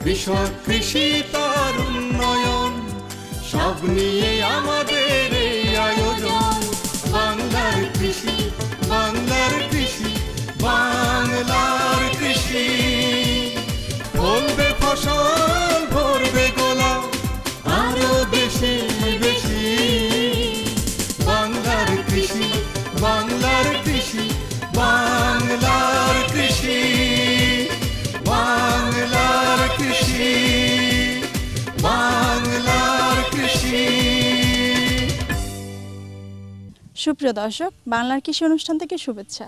কৃষক কৃষি তার উন্নয়ন, সব নিয়ে আমাদের এই আয়োজন। বাংলার কৃষি, বাংলার কৃষি, বাংলার কৃষি। ফলবে ফসল, ভরবে গোলা, আরো বেশি বেশি। বাংলার কৃষি, বাংলার কৃষি, বাংলার কৃষি, বাংলার কৃষি, বাংলার কৃষি। সুপ্রিয় দর্শক, বাংলার কৃষি অনুষ্ঠান থেকে শুভেচ্ছা।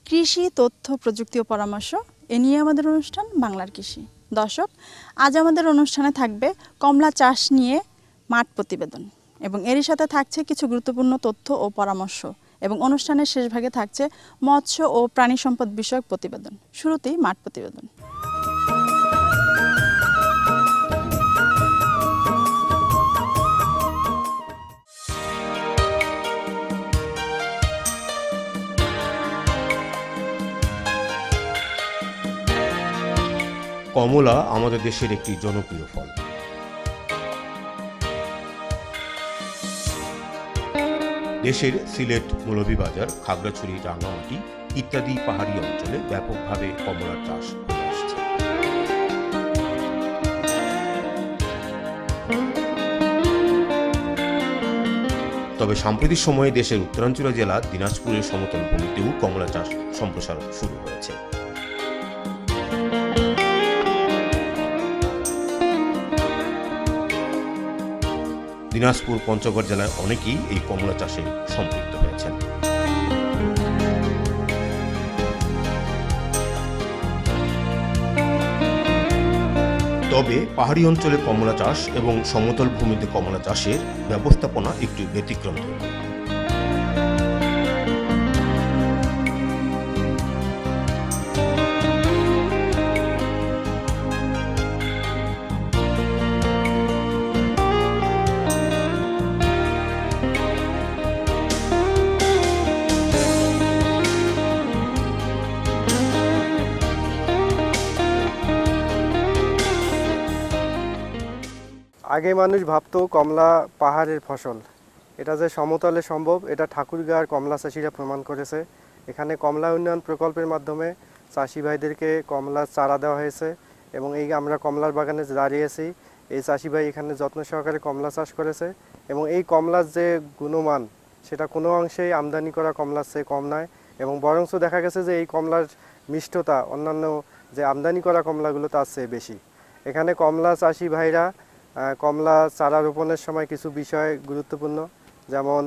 কৃষি, তথ্য, প্রযুক্তি ও পরামর্শ এ নিয়ে আমাদের অনুষ্ঠান বাংলার কৃষি। দর্শক, আজ আমাদের অনুষ্ঠানে থাকবে কমলা চাষ নিয়ে মাঠ প্রতিবেদন এবং এরই সাথে থাকছে কিছু গুরুত্বপূর্ণ তথ্য ও পরামর্শ এবং অনুষ্ঠানের শেষ ভাগে থাকছে মৎস্য ও প্রাণী সম্পদ বিষয়ক প্রতিবেদন। শুরুতেই মাঠ প্রতিবেদন। কমলা আমাদের দেশের একটি জনপ্রিয় ফল। দেশের সিলেট, মৌলভীবাজার, খাগড়াছড়ি, রাঙ্গামাটি ইত্যাদি পাহাড়ি অঞ্চলে ব্যাপকভাবে কমলার চাষ হয়ে আসছে। তবে সাম্প্রতিক সময়ে দেশের উত্তরাঞ্চলীয় জেলা দিনাজপুরের সমতল ভূমিতেও কমলা চাষ সম্প্রসারণ শুরু হয়েছে। দিনাজপুর, পঞ্চগড় জেলার অনেকেই এই কমলা চাষে সম্পৃক্ত হয়েছেন। তবে পাহাড়ি অঞ্চলে কমলা চাষ এবং সমতল ভূমিতে কমলা চাষের ব্যবস্থাপনা একটু ব্যতিক্রম। আগে মানুষ ভাবতো কমলা পাহাড়ের ফসল, এটা যে সমতলে সম্ভব এটা ঠাকুরগাঁওর কমলা চাষিরা প্রমাণ করেছে। এখানে কমলা উন্নয়ন প্রকল্পের মাধ্যমে চাষি ভাইদেরকে কমলা চারা দেওয়া হয়েছে এবং এই আমরা কমলার বাগানে দাঁড়িয়েছি। এই চাষি ভাই এখানে যত্ন সহকারে কমলা চাষ করেছে এবং এই কমলার যে গুণমান সেটা কোনো অংশেই আমদানি করা কমলার চেয়ে কম নয় এবং বরঞ্চ দেখা গেছে যে এই কমলার মিষ্টতা অন্যান্য যে আমদানি করা কমলাগুলো তার চেয়ে বেশি। এখানে কমলা চাষি ভাইরা কমলা চারা রোপণের সময় কিছু বিষয় গুরুত্বপূর্ণ, যেমন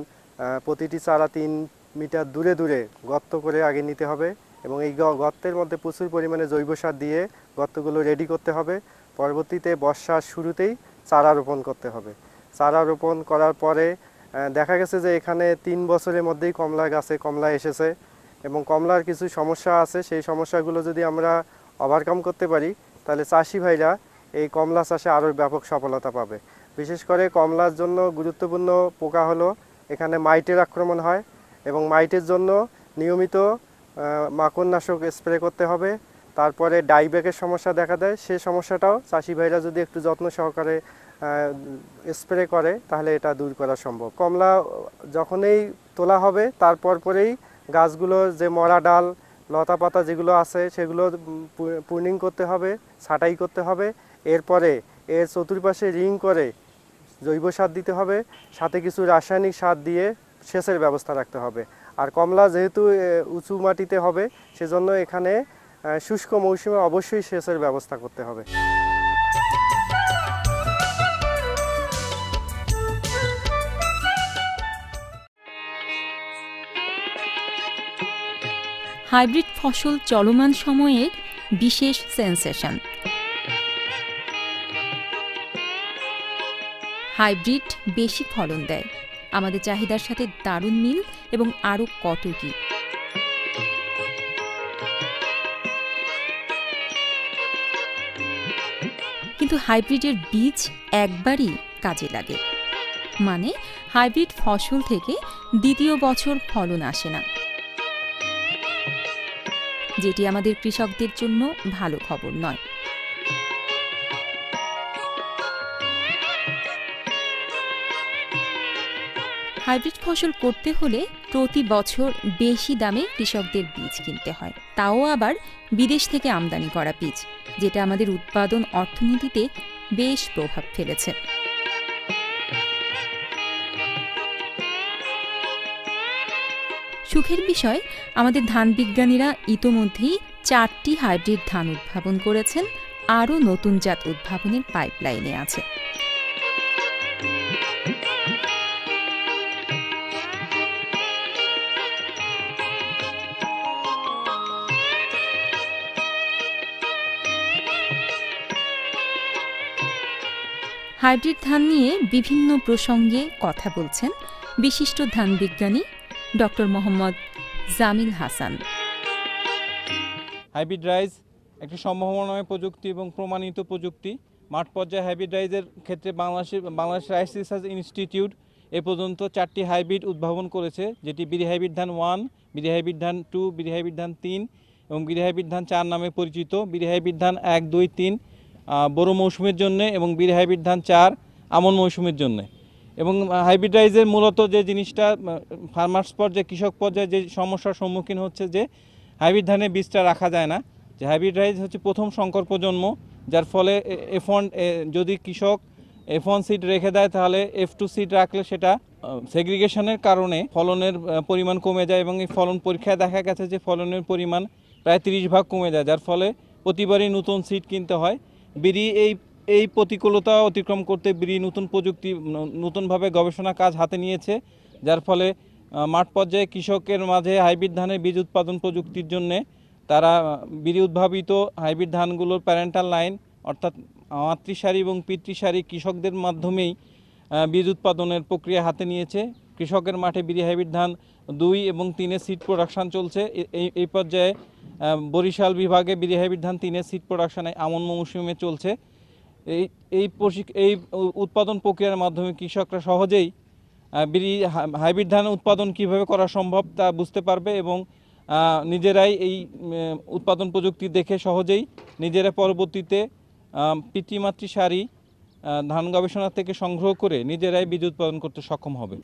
প্রতিটি চারা 3 মিটার দূরে দূরে গর্ত করে আগে নিতে হবে এবং এই গর্তের মধ্যে প্রচুর পরিমাণে জৈব সার দিয়ে গর্তগুলো রেডি করতে হবে। পরবর্তীতে বর্ষার শুরুতেই চারা রোপণ করতে হবে। চারা রোপণ করার পরে দেখা গেছে যে এখানে 3 বছরের মধ্যেই কমলা গাছে কমলা এসেছে এবং কমলার কিছু সমস্যা আছে, সেই সমস্যাগুলো যদি আমরা ওভারকাম করতে পারি তাহলে চাষি ভাইরা এই কমলা চাষে আরও ব্যাপক সফলতা পাবে। বিশেষ করে কমলার জন্য গুরুত্বপূর্ণ পোকা হলো এখানে মাইটের আক্রমণ হয় এবং মাইটের জন্য নিয়মিত মাকড়নাশক স্প্রে করতে হবে। তারপরে ডাইব্যাকের সমস্যা দেখা দেয়, সেই সমস্যাটাও চাষি ভাইরা যদি একটু যত্ন সহকারে স্প্রে করে তাহলে এটা দূর করা সম্ভব। কমলা যখনই তোলা হবে তারপর পরেই গাছগুলোর যে মরা ডাল, লতা পাতা যেগুলো আছে সেগুলো প্রুনিং করতে হবে, ছাঁটাই করতে হবে। এরপরে এর চতুর্পাশে রিং করে জৈব সার দিতে হবে, সাথে কিছু রাসায়নিক সার দিয়ে সেচের ব্যবস্থা রাখতে হবে। আর কমলা যেহেতু উঁচু মাটিতে হবে সেজন্য এখানে শুষ্ক মৌসুমে অবশ্যই সেচের ব্যবস্থা করতে হবে। হাইব্রিড ফসল চলমান সময়ের বিশেষ সেন্সেশন। হাইব্রিড বেশি ফলন দেয়, আমাদের চাহিদার সাথে দারুণ মিল এবং আরও কত কি। কিন্তু হাইব্রিডের বীজ একবারই কাজে লাগে, মানে হাইব্রিড ফসল থেকে দ্বিতীয় বছর ফলন আসে না, যেটি আমাদের কৃষকদের জন্য ভালো খবর নয়। হাইব্রিড ফসল করতে হলে প্রতি বছর বেশি দামে কৃষকদের বীজ কিনতে হয়, তাও আবার বিদেশ থেকে আমদানি করা বীজ, যেটা আমাদের উৎপাদন অর্থনীতিতে বেশ প্রভাব ফেলেছে। সুখের বিষয়, আমাদের ধান বিজ্ঞানীরা ইতোমধ্যেই 4টি হাইব্রিড ধান উদ্ভাবন করেছেন, আরও নতুন জাত উদ্ভাবনের পাইপলাইনে আছে। হাইব্রিড ধান নিয়ে বিভিন্ন প্রসঙ্গে কথা বলছেন বিশিষ্ট ধান বিজ্ঞানী doctor Mohammad Jamil Hasan. Hybrid rice একটি সম্ভাবনাময় প্রযুক্তি এবং প্রমাণিত প্রযুক্তি। মাঠ পর্যায়ে হাইব্রিড রাইসের ক্ষেত্রে বাংলাদেশ রাইস রিসার্চ ইনস্টিটিউট এ পর্যন্ত 4টি হাইব্রিড উদ্ভাবন করেছে, যেটি বিডি হাইব্রিড ধান 1, বিডি হাইব্রিড ধান 2, বিডি হাইব্রিড ধান 3 এবং বিডি হাইব্রিড ধান 4 নামে পরিচিত। বিডি হাইব্রিড ধান 1, 2, 3 বোরো মৌসুমের জন্য এবং বিডি হাইব্রিড ধান 4 আমন মৌসুমের জন্য। এবং হাইব্রিড রাইসের মূলত যে জিনিসটা ফার্মার্স পর্যায়ে, কৃষক পর্যায়ে যে সমস্যার সম্মুখীন হচ্ছে যে হাইব্রিড ধানের বীজটা রাখা যায় না। যে হাইব্রিড রাইস হচ্ছে প্রথম সংকর প্রজন্ম, যার ফলে F1 যদি কৃষক F1 সিড রেখে দেয় তাহলে F2 সিড রাখলে সেটা সেগ্রিগেশনের কারণে ফলনের পরিমাণ কমে যায় এবং এই ফলন পরীক্ষায় দেখা গেছে যে ফলনের পরিমাণ প্রায় 30 ভাগ কমে যায়, যার ফলে প্রতিবারই নতুন সিড কিনতে হয়। বিডি এই প্রতিকূলতা অতিক্রম করতে বিডি নতুন প্রযুক্তি, নতুনভাবে গবেষণা কাজ হাতে নিয়েছে, যার ফলে মাঠ পর্যায়ে কৃষকের মাঝে হাইব্রিড ধানের বীজ উৎপাদন প্রযুক্তির জন্য তারা বিডি উদ্ভাবিত হাইব্রিড ধানগুলোর প্যারেন্টাল লাইন অর্থাৎ মাতৃসারি এবং পিতৃসারি কৃষকদের মাধ্যমেই বীজ উৎপাদনের প্রক্রিয়া হাতে নিয়েছে। কৃষকের মাঠে বিডি হাইব্রিড ধান 2 এবং 3 সিড প্রোডাকশান চলছে। এই পর্যায়ে বরিশাল বিভাগে বিডি হাইব্রিড ধান 3 সিড প্রোডাকশান আমন মৌসুমে চলছে। এই উৎপাদন প্রক্রিয়ার মাধ্যমে কৃষকরা সহজেই বিডি হাইব্রিড ধান উৎপাদন কিভাবে করা সম্ভব তা বুঝতে পারবে এবং নিজেরাই এই উৎপাদন প্রযুক্তি দেখে সহজেই নিজেরা পরবর্তীতে পিতৃমাতৃ সারি ধান গবেষণা থেকে সংগ্রহ করে নিজেরাই বীজ উৎপাদন করতে সক্ষম হবে।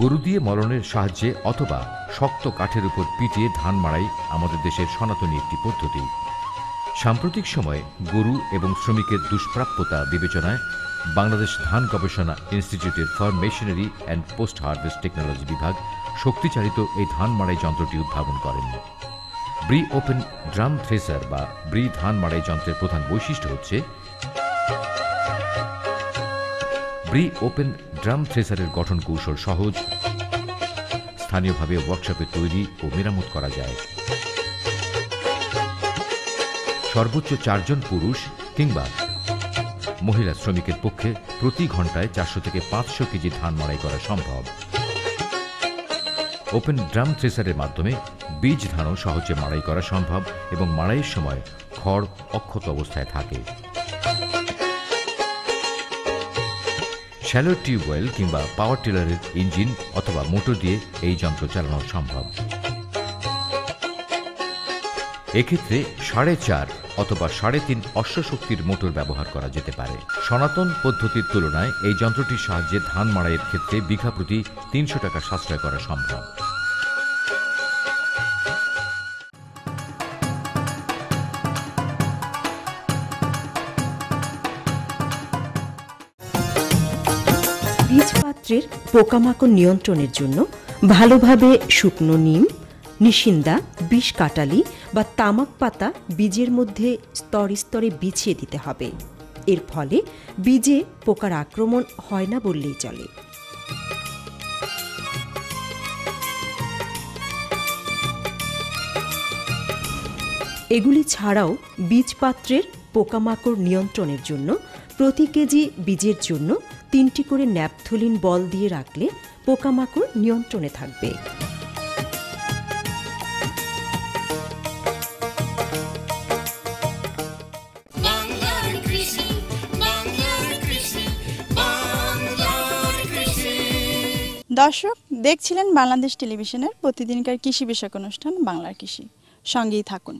গরু দিয়ে মলনের সাহায্যে অথবা শক্ত কাঠের উপর পিটিয়ে ধান মাড়াই আমাদের দেশের সনাতনী একটি পদ্ধতি। সাম্প্রতিক সময়ে গরু এবং শ্রমিকের দুষ্প্রাপ্যতা বিবেচনায় বাংলাদেশ ধান গবেষণা ইনস্টিটিউটের farm machinery and post harvest technology বিভাগ শক্তিচালিত এই ধান মাড়াই যন্ত্রটি উদ্ভাবন করেন। ব্রি ওপেন ড্রাম থ্রেসার বা ব্রি ধান মাড়াই যন্ত্রের প্রধান বৈশিষ্ট্য হচ্ছে ব্রি ওপেন ড্রাম থ্রেসারের গঠন কৌশল সহজ, স্থানীয়ভাবে ওয়ার্কশপে তৈরি ও মেরামত করা যায়। সর্বোচ্চ 4 জন পুরুষ কিংবা মহিলা শ্রমিকের পক্ষে প্রতি ঘন্টায় 400 থেকে 500 কেজি ধান মাড়াই করা সম্ভব। ওপেন ড্রাম থ্রেসারের মাধ্যমে বীজ ধানও সহজে মাড়াই করা সম্ভব এবং মাড়াইয়ের সময় খড় অক্ষত অবস্থায় থাকে। শ্যালো টিউবওয়েল কিংবা পাওয়ার টিলারের ইঞ্জিন অথবা মোটর দিয়ে এই যন্ত্র চালানো সম্ভব। এক্ষেত্রে 4.5 অথবা 3.5 অশ্বশক্তির মোটর ব্যবহার করা যেতে পারে। সনাতন পদ্ধতির তুলনায় এই যন্ত্রটির সাহায্যে ধান মাড়াইয়ের ক্ষেত্রে বিঘা প্রতি 300 টাকা সাশ্রয় করা সম্ভব। বীজপাত্রের পোকামাকড় নিয়ন্ত্রণের জন্য ভালোভাবে শুকনো নিম, নিশিন্দা, বিষ কাটালি বা তামাক পাতা বীজের মধ্যে স্তরে স্তরে বিছিয়ে দিতে হবে। এর ফলে বীজে পোকার আক্রমণ হয় না বললেই চলে। এগুলি ছাড়াও বীজপাত্রের পোকামাকড় নিয়ন্ত্রণের জন্য প্রতি কেজি বীজের জন্য 3টি করে ন্যাপথলিন বল দিয়ে রাখলে পোকামাকড় নিয়ন্ত্রণে থাকবে। দর্শক দেখছিলেন বাংলাদেশ টেলিভিশনের প্রতিদিনকার কৃষি বিষয়ক অনুষ্ঠান বাংলার কৃষি। সঙ্গেই থাকুন।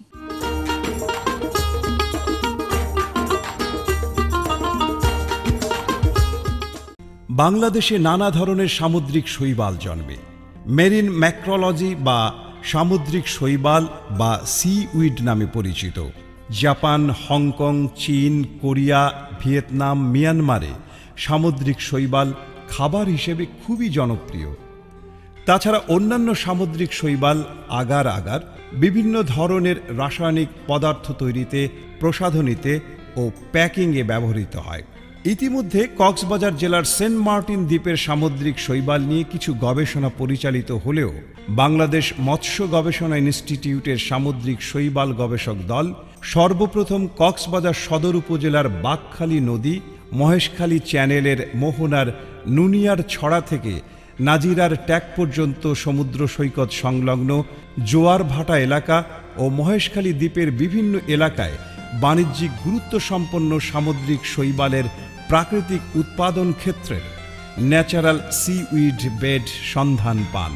বাংলাদেশে নানা ধরনের সামুদ্রিক শৈবাল জন্মে। মেরিন ম্যাক্রোলজি বা সামুদ্রিক শৈবাল বা সি উইড নামে পরিচিত। জাপান, হংকং, চীন, কোরিয়া, ভিয়েতনাম, মিয়ানমারে সামুদ্রিক শৈবাল খাবার হিসেবে খুবই জনপ্রিয়। তাছাড়া অন্যান্য সামুদ্রিক শৈবাল আগার আগার বিভিন্ন ধরনের রাসায়নিক পদার্থ তৈরিতে, প্রসাধনীতে ও প্যাকিংয়ে ব্যবহৃত হয়। ইতিমধ্যে কক্সবাজার জেলার সেন্ট মার্টিন দ্বীপের সামুদ্রিক শৈবাল নিয়ে কিছু গবেষণা পরিচালিত হলেও বাংলাদেশ মৎস্য গবেষণা ইনস্টিটিউটের সামুদ্রিক শৈবাল গবেষক দল সর্বপ্রথম কক্সবাজার সদর উপজেলার বাঁকখালী নদী, মহেশখালী চ্যানেলের মোহনার নুনিয়ার ছড়া থেকে নাজিরার ট্যাক পর্যন্ত সমুদ্র সৈকত সংলগ্ন জোয়ার ভাটা এলাকা ও মহেশখালী দ্বীপের বিভিন্ন এলাকায় বাণিজ্যিক গুরুত্বসম্পন্ন সামুদ্রিক শৈবালের প্রাকৃতিক উৎপাদন ক্ষেত্রের ন্যাচারাল সি উইড বেড সন্ধান পান।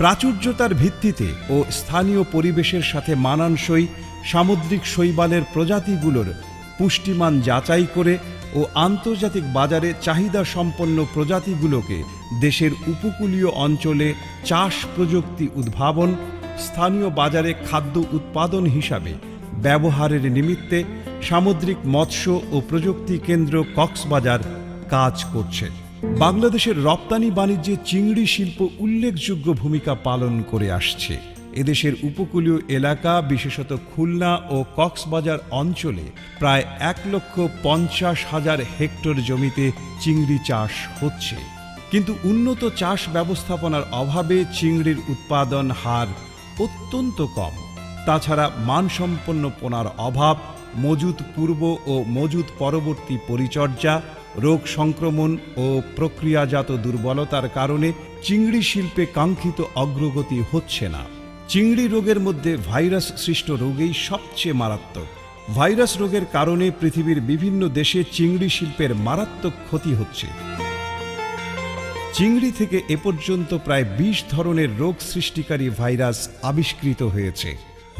প্রাচুর্যতার ভিত্তিতে ও স্থানীয় পরিবেশের সাথে মানানসই সামুদ্রিক শৈবালের প্রজাতিগুলোর পুষ্টিমান যাচাই করে ও আন্তর্জাতিক বাজারে চাহিদা সম্পন্ন প্রজাতিগুলোকে দেশের উপকূলীয় অঞ্চলে চাষ প্রযুক্তি উদ্ভাবন, স্থানীয় বাজারে খাদ্য উৎপাদন হিসাবে ব্যবহারের নিমিত্তে সামুদ্রিক মৎস্য ও প্রযুক্তি কেন্দ্র কক্সবাজার কাজ করছে। বাংলাদেশের রপ্তানি বাণিজ্যে চিংড়ি শিল্প উল্লেখযোগ্য ভূমিকা পালন করে আসছে। এদেশের উপকূলীয় এলাকা বিশেষত খুলনা ও কক্সবাজার অঞ্চলে প্রায় 1,50,000 হেক্টর জমিতে চিংড়ি চাষ হচ্ছে। কিন্তু উন্নত চাষ ব্যবস্থাপনার অভাবে চিংড়ির উৎপাদন হার অত্যন্ত কম। তাছাড়া মানসম্পন্ন পোনার অভাব, মজুত পূর্ব ও মজুত পরবর্তী পরিচর্যা, রোগ সংক্রমণ ও প্রক্রিয়াজাত দুর্বলতার কারণে চিংড়ি শিল্পে কাঙ্ক্ষিত অগ্রগতি হচ্ছে না। চিংড়ি রোগের মধ্যে ভাইরাস সৃষ্ট রোগই সবচেয়ে মারাত্মক। ভাইরাস রোগের কারণে পৃথিবীর বিভিন্ন দেশে চিংড়ি শিল্পের মারাত্মক ক্ষতি হচ্ছে। চিংড়ি থেকে এ পর্যন্ত প্রায় 20 ধরনের রোগ সৃষ্টিকারী ভাইরাস আবিষ্কৃত হয়েছে।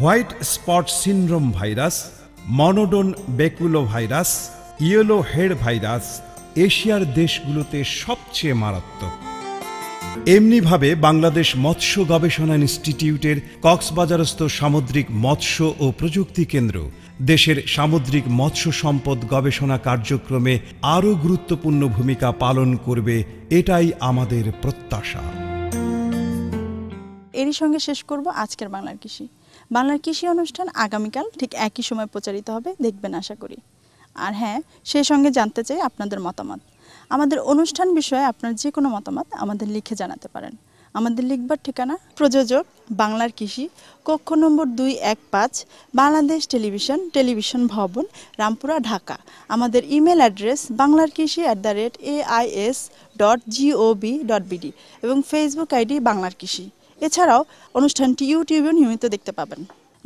White spot syndrome virus, মনোডন বেকুলো virus, yellow head virus এশিয়ার দেশগুলোতে সবচেয়ে মারাত্মক। এমনিভাবে বাংলাদেশ মৎস্য গবেষণা ইনস্টিটিউটের কক্সবাজারস্থ সামুদ্রিক মৎস্য ও প্রযুক্তি কেন্দ্র দেশের সামুদ্রিক মৎস্য সম্পদ গবেষণা কার্যক্রমে আরও গুরুত্বপূর্ণ ভূমিকা পালন করবে, এটাই আমাদের প্রত্যাশা। এরই সঙ্গে শেষ করব আজকের বাংলার কৃষি। বাংলার কৃষি অনুষ্ঠান আগামীকাল ঠিক একই সময় প্রচারিত হবে, দেখবেন আশা করি। আর হ্যাঁ, সেই সঙ্গে জানতে চাই আপনাদের মতামত। আমাদের অনুষ্ঠান বিষয়ে আপনার যে কোনো মতামত আমাদের লিখে জানাতে পারেন। আমাদের লিখবার ঠিকানা প্রযোজক বাংলার কৃষি, কক্ষ নম্বর 215, বাংলাদেশ টেলিভিশন ভবন, রামপুরা, ঢাকা। আমাদের ইমেল অ্যাড্রেস banglarkishi@ais.gov.bd এবং ফেসবুক আইডি বাংলার কৃষি। এছাড়াও অনুষ্ঠানটি ইউটিউবে নিয়মিত দেখতে পাবেন।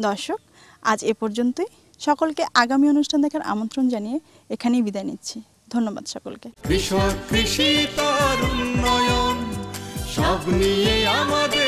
দর্শক, আজ এ পর্যন্তই। সকলকে আগামী অনুষ্ঠান দেখার আমন্ত্রণ জানিয়ে এখানেই বিদায় নিচ্ছি। ধন্যবাদ সকলকে। কৃষক, কৃষি, তার উন্নয়ন সব নিয়ে আমাদের